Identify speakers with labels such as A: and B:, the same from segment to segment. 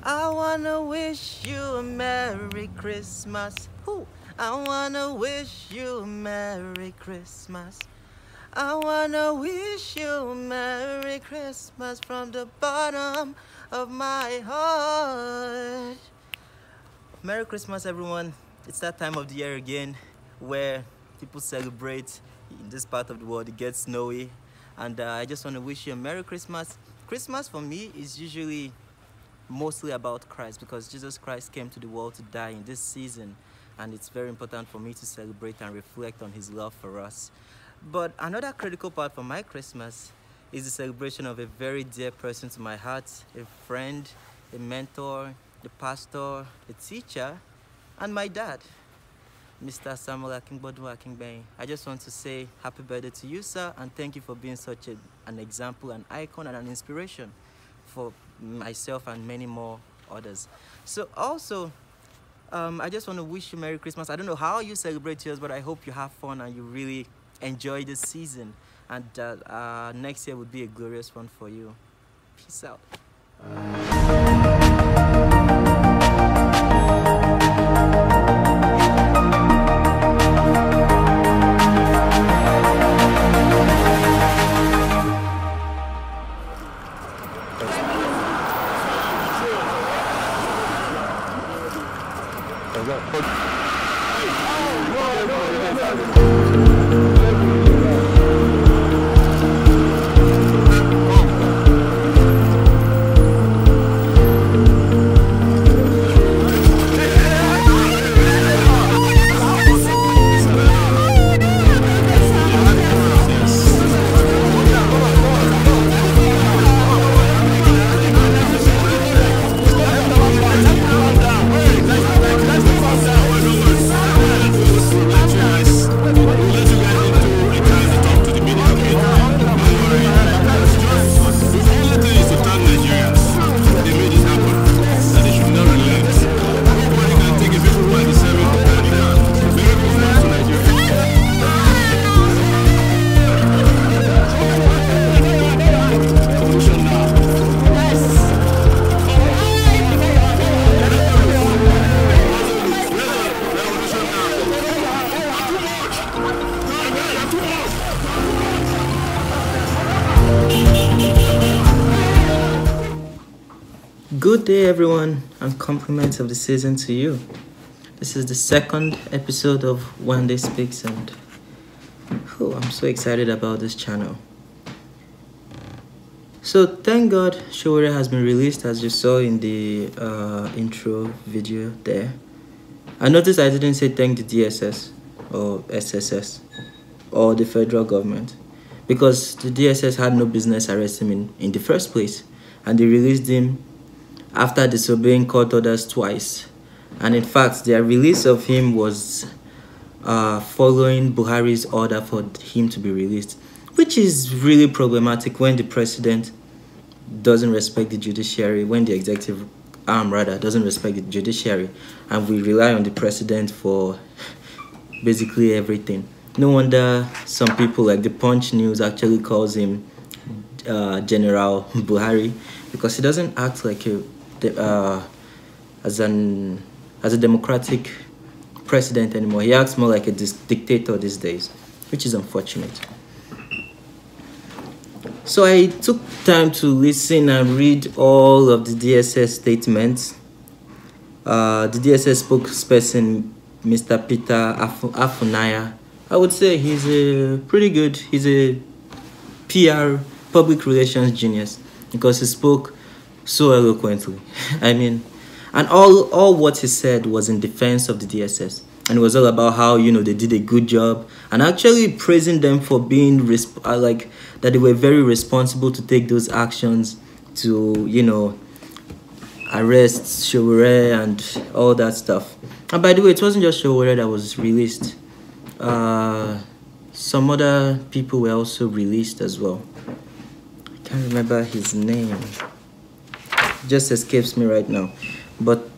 A: I wanna wish you a Merry Christmas. Ooh. I wanna wish you a Merry Christmas. I wanna wish you a Merry Christmas from the bottom of my heart. Merry Christmas, everyone. It's that time of the year again where people celebrate. In this part of the world, it gets snowy. And I just want to wish you a Merry Christmas. Christmas for me is usually mostly about Christ, because Jesus Christ came to the world to die in this season, and it's very important for me to celebrate and reflect on his love for us. But another critical part for my Christmas is the celebration of a very dear person to my heart, a friend, a mentor, a pastor, a teacher, and my dad, Mr. Samuel Akingbodu Akingben. I just want to say happy birthday to you, sir, and thank you for being such an example, an icon, and an inspiration for myself and many more others. So also, I just want to wish you Merry Christmas. I don't know how you celebrate yours, but I hope you have fun and you really enjoy this season, and next year would be a glorious one for you. Peace out. Good day, everyone, and compliments of the season to you. This is the second episode of One Day Speaks, and I'm so excited about this channel. So thank God Sowore has been released, as you saw in the intro video there. I noticed I didn't say thank the DSS or SSS or the federal government, because the DSS had no business arresting him in the first place, and they released him after disobeying court orders twice. And in fact, their release of him was following Buhari's order for him to be released, which is really problematic when the president doesn't respect the judiciary, when the executive arm rather doesn't respect the judiciary, and we rely on the president for basically everything. No wonder some people like the Punch News actually calls him General Buhari, because he doesn't act like as a democratic president anymore. He acts more like a dictator these days, which is unfortunate. So I took time to listen and read all of the DSS statements. The DSS spokesperson, Mr. Peter Afunaya, I would say he's he's a PR, public relations genius, because he spoke so eloquently. I mean, and all what he said was in defense of the DSS, and it was all about how, you know, they did a good job, and actually praising them for being that they were very responsible to take those actions to, you know, arrest Sowore and all that stuff. And by the way, it wasn't just Sowore that was released. Some other people were also released as well. I can't remember his name. It just escapes me right now. But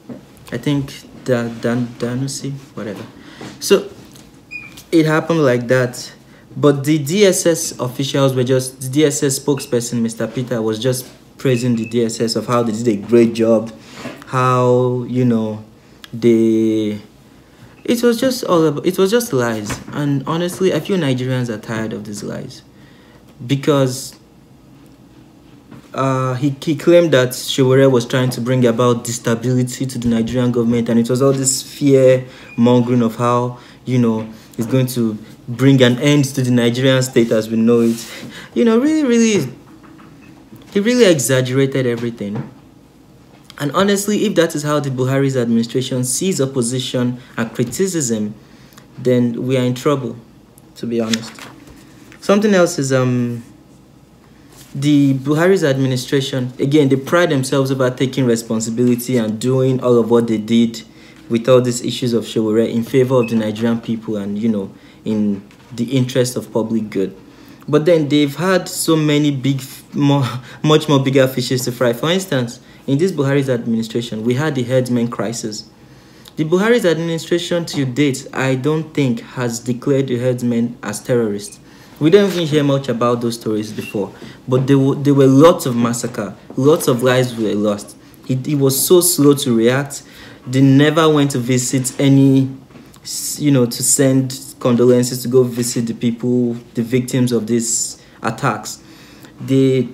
A: I think Danusi, whatever. So it happened like that. But the DSS officials were just, the DSS spokesperson, Mr. Peter, was just praising the DSS of how they did a great job, how, you know, they... It was just it was just lies. And honestly, I feel Nigerians are tired of these lies. Because he claimed that Sowore was trying to bring about destability to the Nigerian government, and it was all this fear mongering of how, you know, it's going to bring an end to the Nigerian state as we know it. You know, really, he really exaggerated everything. And honestly, if that is how the Buhari's administration sees opposition and criticism, then we are in trouble, to be honest. Something else is the Buhari's administration, again, they pride themselves over taking responsibility and doing all of what they did with all these issues of Sowore in favor of the Nigerian people and, you know, in the interest of public good. But then they've had so many much more bigger fishes to fry. For instance, in this Buhari's administration, we had the herdsmen crisis. The Buhari's administration to date, I don't think, has declared the herdsmen as terrorists. We don't even hear much about those stories before. But there were lots of massacre. Lots of lives were lost. He was so slow to react. They never went to visit any, you know, to send condolences, to go visit the people, the victims of these attacks. They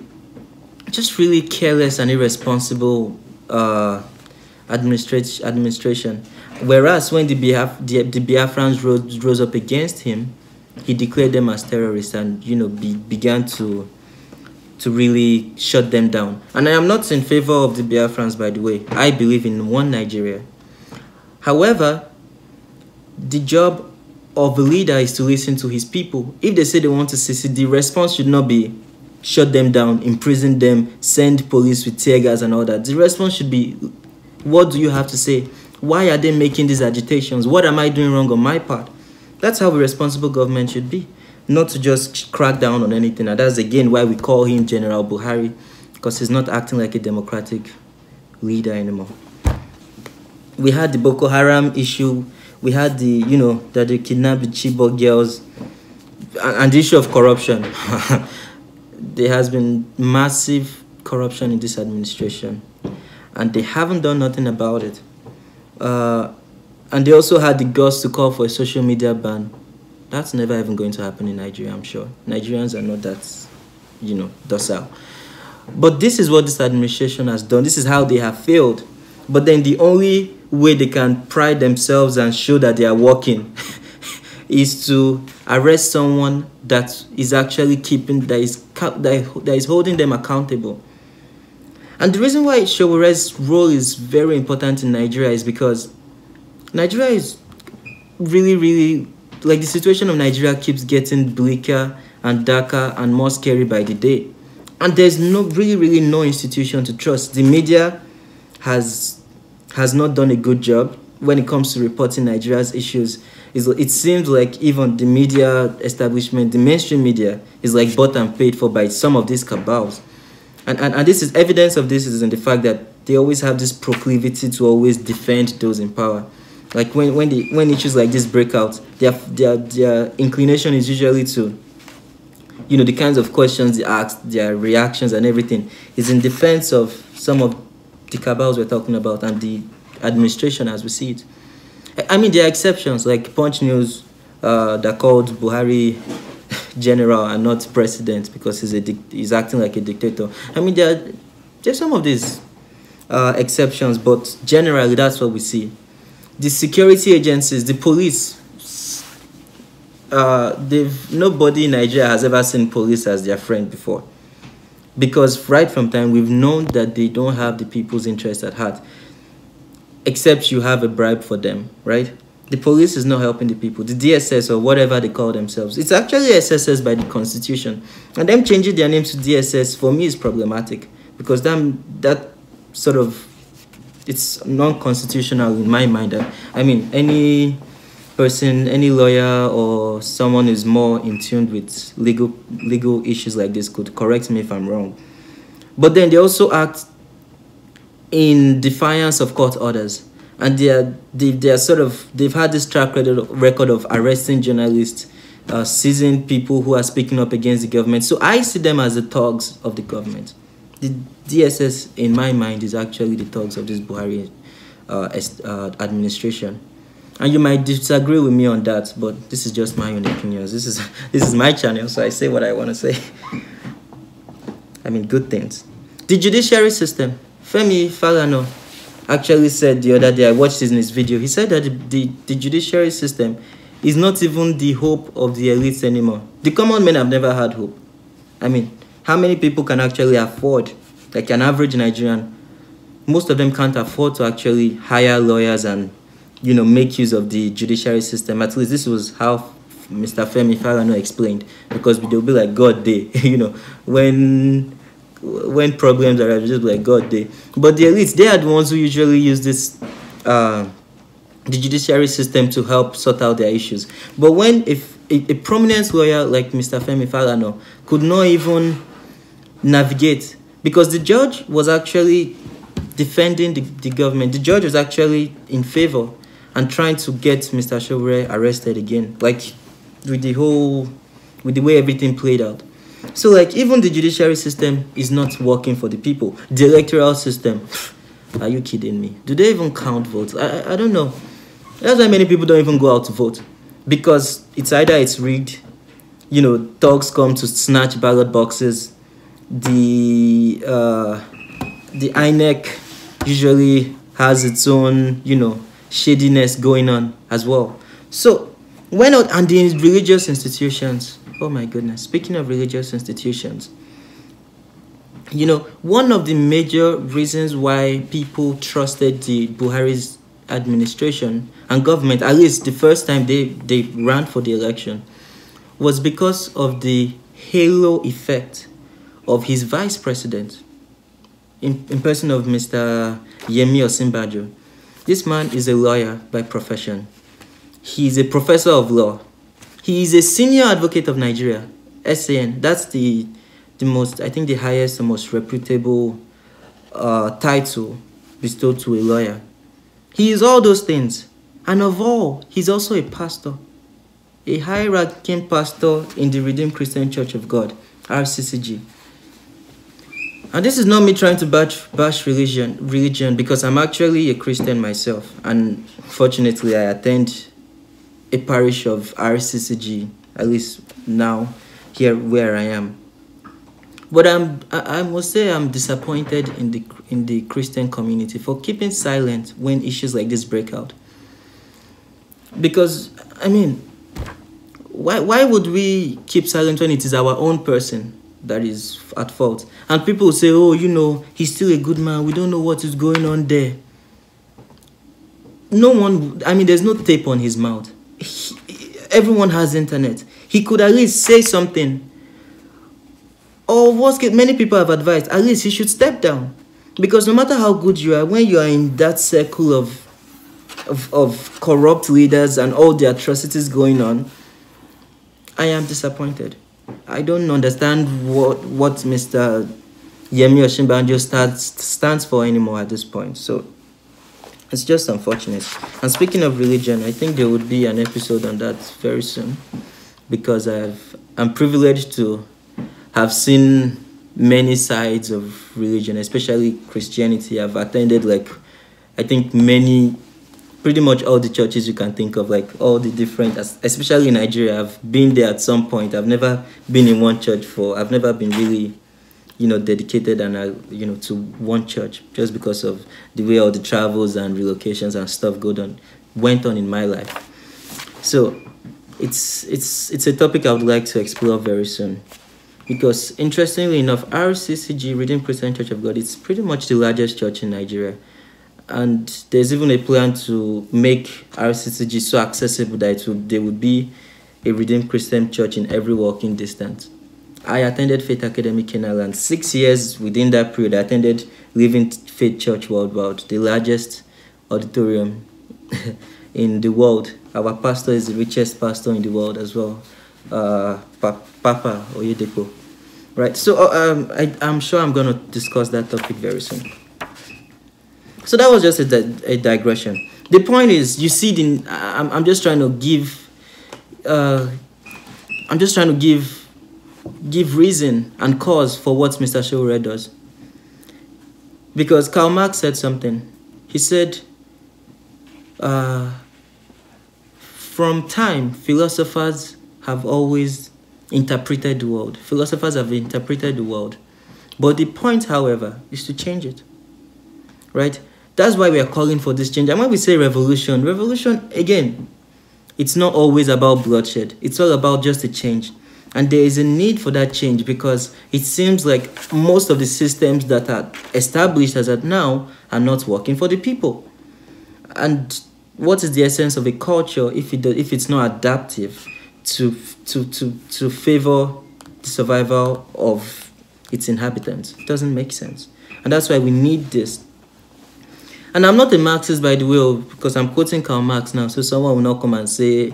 A: just really careless and irresponsible administration. Whereas when the Biafrans rose up against him, he declared them as terrorists and, you know, began to really shut them down. And I am not in favor of the Biafrans, by the way. I believe in one Nigeria. However, the job of a leader is to listen to his people. If they say they want to secede, the response should not be shut them down, imprison them, send police with tear gas and all that. The response should be, what do you have to say? Why are they making these agitations? What am I doing wrong on my part? That's how a responsible government should be. Not to just crack down on anything. And that's again why we call him General Buhari, because he's not acting like a democratic leader anymore. We had the Boko Haram issue. We had the, you know, that they kidnapped the Chibok girls. And the issue of corruption. There has been massive corruption in this administration. And they haven't done nothing about it. And they also had the guts to call for a social media ban. That's never even going to happen in Nigeria, I'm sure. Nigerians are not that, you know, docile. But this is what this administration has done. This is how they have failed. But then the only way they can pride themselves and show that they are working is to arrest someone that is actually that is holding them accountable. And the reason why Sowore's role is very important in Nigeria is because Nigeria is really, like, the situation of Nigeria keeps getting bleaker and darker and more scary by the day. And there's really no institution to trust. The media has not done a good job when it comes to reporting Nigeria's issues. It seems like even the media establishment, the mainstream media, is like bought and paid for by some of these cabals. And this is evidence of this is in the fact that they always have this proclivity to always defend those in power. Like when issues like this break out, their inclination is usually to, you know, the kinds of questions they ask, their reactions and everything is in defense of some of the cabals we're talking about and the administration as we see it. I mean, there are exceptions, like Punch News that called Buhari general and not president because he's acting like a dictator. I mean, there's some of these exceptions, but generally that's what we see. The security agencies, the police, nobody in Nigeria has ever seen police as their friend before. Because right from time, we've known that they don't have the people's interest at heart. Except you have a bribe for them, right? The police is not helping the people. The DSS or whatever they call themselves. It's actually SSS by the Constitution. And them changing their name to DSS, for me, is problematic. Because that sort of, it's non-constitutional in my mind. I mean, any person, any lawyer or someone who's more in tune with legal issues like this could correct me if I'm wrong. But then they also act in defiance of court orders. And they've had this track record of arresting journalists, seizing people who are speaking up against the government. So I see them as the thugs of the government. the DSS, in my mind, is actually the thugs of this Buhari administration. And you might disagree with me on that, but this is just my own opinions. This is my channel, so I say what I want to say. I mean, good things. The judiciary system. Femi Falana actually said the other day, I watched this in his video, he said that the judiciary system is not even the hope of the elites anymore. The common men have never had hope. I mean, how many people can actually afford, like an average Nigerian, most of them can't afford to actually hire lawyers and, you know, make use of the judiciary system. At least this was how Mr. Femi Falana explained, because they'll be like, God day, you know, when problems arise, just like God day. But the elites, they are the ones who usually use this, the judiciary system to help sort out their issues. But when if a prominent lawyer like Mr. Femi Falana could not even navigate, because the judge was actually defending the government, the judge was actually in favor and trying to get Mr. Sowore arrested again, like with the way everything played out. So like even the judiciary system is not working for the people. The electoral system, are you kidding me? Do they even count votes? I don't know. That's why many people don't even go out to vote, because it's either it's rigged, you know, thugs come to snatch ballot boxes. The INEC usually has its own, you know, shadiness going on as well. So and the religious institutions, oh my goodness, speaking of religious institutions, you know, one of the major reasons why people trusted the Buhari's administration and government, at least the first time they ran for the election, was because of the halo effect of his vice president, in person of Mr. Yemi Osinbajo. This man is a lawyer by profession. He is a professor of law. He is a senior advocate of Nigeria, SAN. That's the most, I think the highest and most reputable title bestowed to a lawyer. He is all those things. And of all, he's also a pastor. A high-ranking pastor in the Redeemed Christian Church of God, RCCG. And this is not me trying to bash religion, because I'm actually a Christian myself. And fortunately, I attend a parish of RCCG, at least now, here where I am. But I must say I'm disappointed in the Christian community for keeping silent when issues like this break out. Because, I mean, why would we keep silent when it is our own person that is at fault? And people say, oh, you know, he's still a good man. We don't know what is going on there. No one, I mean, there's no tape on his mouth. Everyone has internet. He could at least say something. Or worst case, many people have advised, at least he should step down. Because no matter how good you are, when you are in that circle of corrupt leaders and all the atrocities going on, I am disappointed. I don't understand what Mr. Yemi Osinbajo stands for anymore at this point. So it's just unfortunate. And speaking of religion, I think there would be an episode on that very soon, because I'm privileged to have seen many sides of religion, especially Christianity. I've attended, like, I think pretty much all the churches you can think of, like all the different, especially in Nigeria. I've been there at some point. I've never been in one church I've never been really, you know, dedicated and, you know, to one church, just because of the way all the travels and relocations and stuff went on in my life. So it's a topic I would like to explore very soon. Because interestingly enough, RCCG, Redeemed Christian Church of God, it's pretty much the largest church in Nigeria. And there's even a plan to make RCCG so accessible that there would be a Redeemed Christian Church in every walking distance. I attended Faith Academy Kenaland. 6 years within that period, I attended Living Faith Church Worldwide, the largest auditorium in the world. Our pastor is the richest pastor in the world as well. Papa Oyedepo. Right, so I'm sure I'm going to discuss that topic very soon. So that was just a digression. The point is, you see, I'm just trying to give reason and cause for what Mr. Sowore does. Because Karl Marx said something. He said, from time, philosophers have always interpreted the world. Philosophers have interpreted the world. But the point, however, is to change it. Right? That's why we are calling for this change. And when we say revolution, again, it's not always about bloodshed. It's all about just a change. And there is a need for that change because it seems like most of the systems that are established as at now are not working for the people. And what is the essence of a culture if it's not adaptive to favor the survival of its inhabitants? It doesn't make sense. And that's why we need this. And I'm not a Marxist, by the way, because I'm quoting Karl Marx now, so someone will not come and say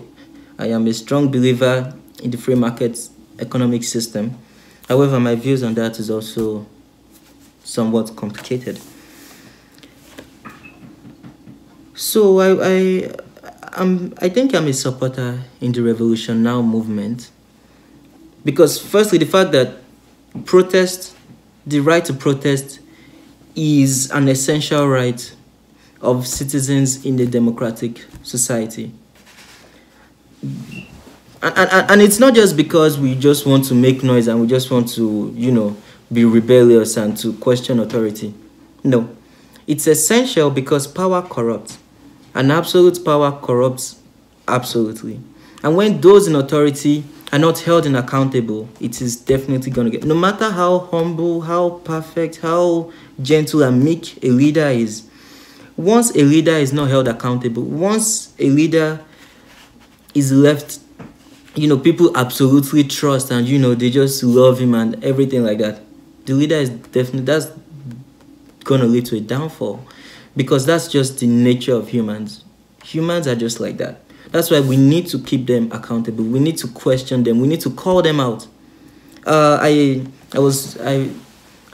A: I am a strong believer in the free market economic system. However, my views on that is also somewhat complicated. So I think I'm a supporter in the Revolution Now movement because firstly, the fact that the right to protest is an essential right of citizens in a democratic society. And it's not just because we just want to make noise and we just want to, be rebellious and to question authority. No, it's essential because power corrupts. And absolute power corrupts absolutely. And when those in authority are not held and accountable, it is definitely going to get... No matter how humble, how perfect, how gentle and meek a leader is, once a leader is not held accountable, once a leader is left, people absolutely trust and, they just love him and everything like that, the leader is definitely... That's going to lead to a downfall. Because that's just the nature of humans. Humans are just like that. That's why we need to keep them accountable. We need to question them. We need to call them out. I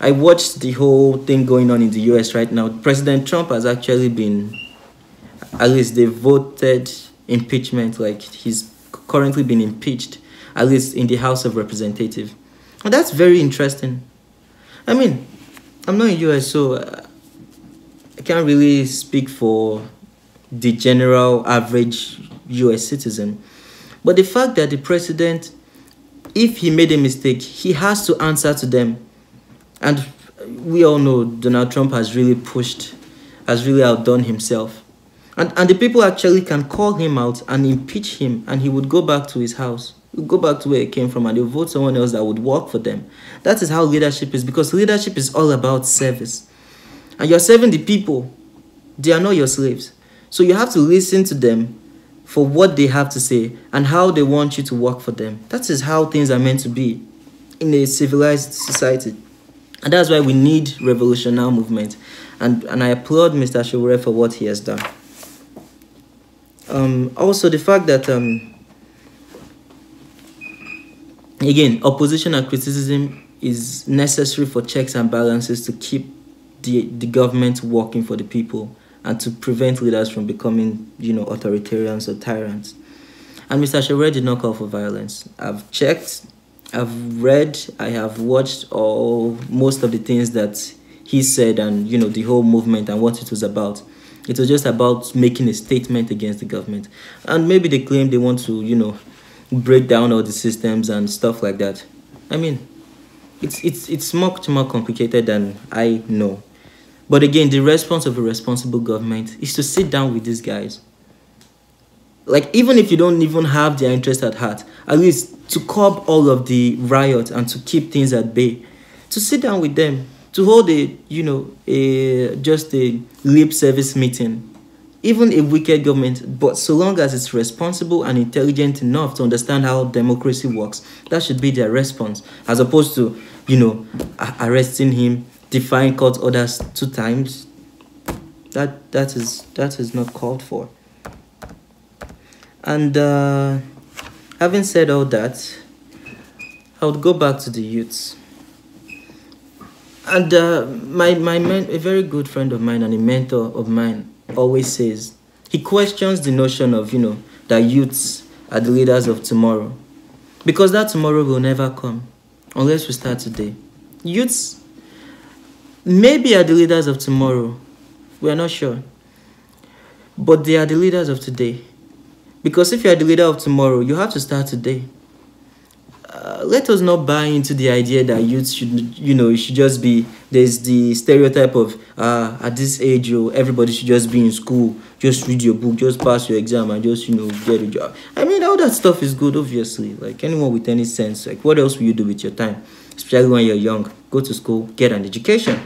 A: watched the whole thing going on in the US right now. President Trump has actually been, at least they voted impeachment, like he's currently been impeached, at least in the House of Representatives. And that's very interesting. I mean, I'm not in the US, so I can't really speak for the general average US citizen. But the fact that the president, if he made a mistake, he has to answer to them. And we all know Donald Trump has really outdone himself. And the people actually can call him out and impeach him, and he would go back to his house. He would go back to where he came from, and they'll vote someone else that would work for them. That is how leadership is, because leadership is all about service. And you're serving the people. They are not your slaves. So you have to listen to them for what they have to say and how they want you to work for them. That is how things are meant to be in a civilized society. And that's why we need Revolution Now movement. And I applaud Mr. Sowore for what he has done. Also, the fact that, again, opposition and criticism is necessary for checks and balances to keep the government working for the people and to prevent leaders from becoming, authoritarians or tyrants. And Mr. Sowore did not call for violence. I've checked, I've read, I have watched most of the things that he said and, the whole movement and what it was about. It was just about making a statement against the government. And maybe they claim they want to, break down all the systems and stuff like that. I mean, it's much more complicated than I know. But again, the response of a responsible government is to sit down with these guys. Like, even if you don't even have their interest at heart, at least to curb all of the riot and to keep things at bay, to sit down with them, to hold just a lip service meeting. Even a wicked government, but so long as it's responsible and intelligent enough to understand how democracy works, that should be their response, as opposed to, arresting him, defying court orders 2 times. That is not called for. And having said all that, I would go back to the youths. And a very good friend of mine and a mentor of mine always says, he questions the notion of, that youths are the leaders of tomorrow. Because that tomorrow will never come unless we start today. Youths, maybe are the leaders of tomorrow. We are not sure. But they are the leaders of today. Because if you are the leader of tomorrow, you have to start today. Let us not buy into the idea that youth should, it should just be, there's the stereotype of, at this age, everybody should just be in school, just read your book, just pass your exam, and just, get a job. I mean, all that stuff is good, obviously. Like, anyone with any sense, like, what else will you do with your time? Especially when you're young. Go to school, get an education.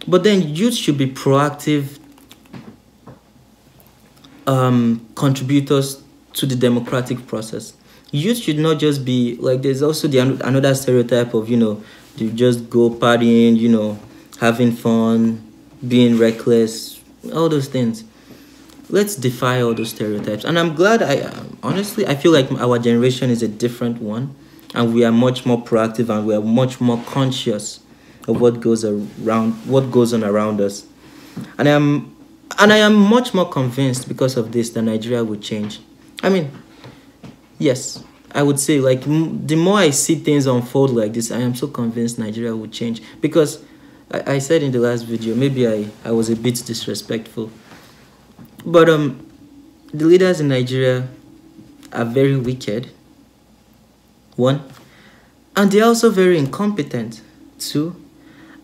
A: But then youth should be proactive contributors to the democratic process. Youth should not just be like, there's also another stereotype of, you just go partying, having fun, being reckless, all those things. Let's defy all those stereotypes. And I'm glad, honestly, I feel like our generation is a different one, and we are much more proactive, and we are much more conscious of what goes on around us. And I am much more convinced because of this that Nigeria will change. I mean, yes, I would say, like, the more I see things unfold like this, I am so convinced Nigeria will change. Because I said in the last video, maybe I was a bit disrespectful, but the leaders in Nigeria are very wicked, one, and they're also very incompetent, two,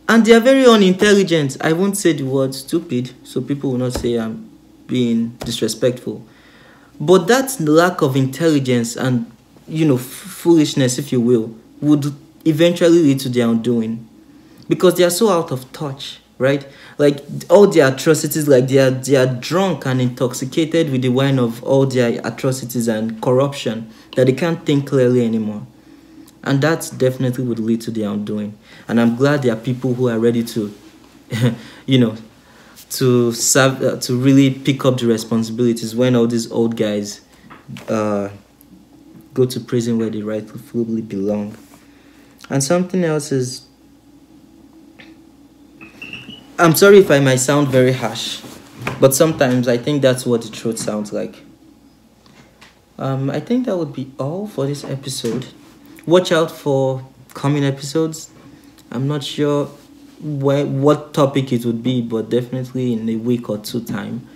A: and they are very unintelligent. I won't say the word stupid, so people will not say I'm being disrespectful. But that lack of intelligence and, foolishness, if you will, would eventually lead to their undoing. Because they are so out of touch, right? Like, all their atrocities, like they are drunk and intoxicated with the wine of all their atrocities and corruption, that they can't think clearly anymore. And that definitely would lead to their undoing. And I'm glad there are people who are ready to, to serve, to really pick up the responsibilities when all these old guys go to prison where they rightfully belong. And something else is, I'm sorry if I might sound very harsh, but sometimes I think that's what the truth sounds like. I think that would be all for this episode. Watch out for coming episodes. I'm not sure what topic it would be, but definitely in a week or two time,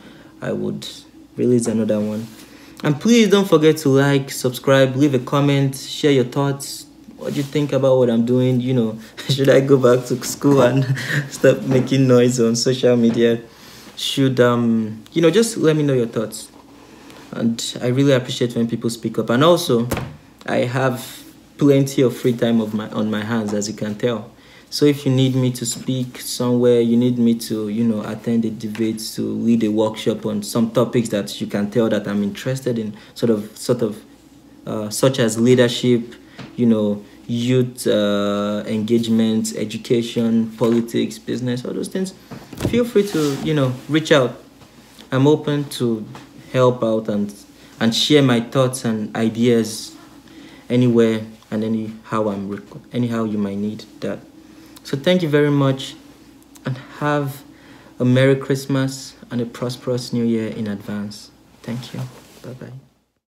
A: I would release another one. And please don't forget to like, subscribe, leave a comment, share your thoughts. What do you think about what I'm doing? Should I go back to school and stop making noise on social media? Should just let me know your thoughts. And I really appreciate when people speak up. And also, I have plenty of free time on my hands, as you can tell. So if you need me to speak somewhere, you need me to, attend a debate, to lead a workshop on some topics that you can tell that I'm interested in, sort of, such as leadership, youth engagement, education, politics, business, all those things, feel free to, reach out. I'm open to help out and share my thoughts and ideas anywhere and anyhow you might need that. So thank you very much, and have a Merry Christmas and a prosperous New Year in advance. Thank you. Bye-bye.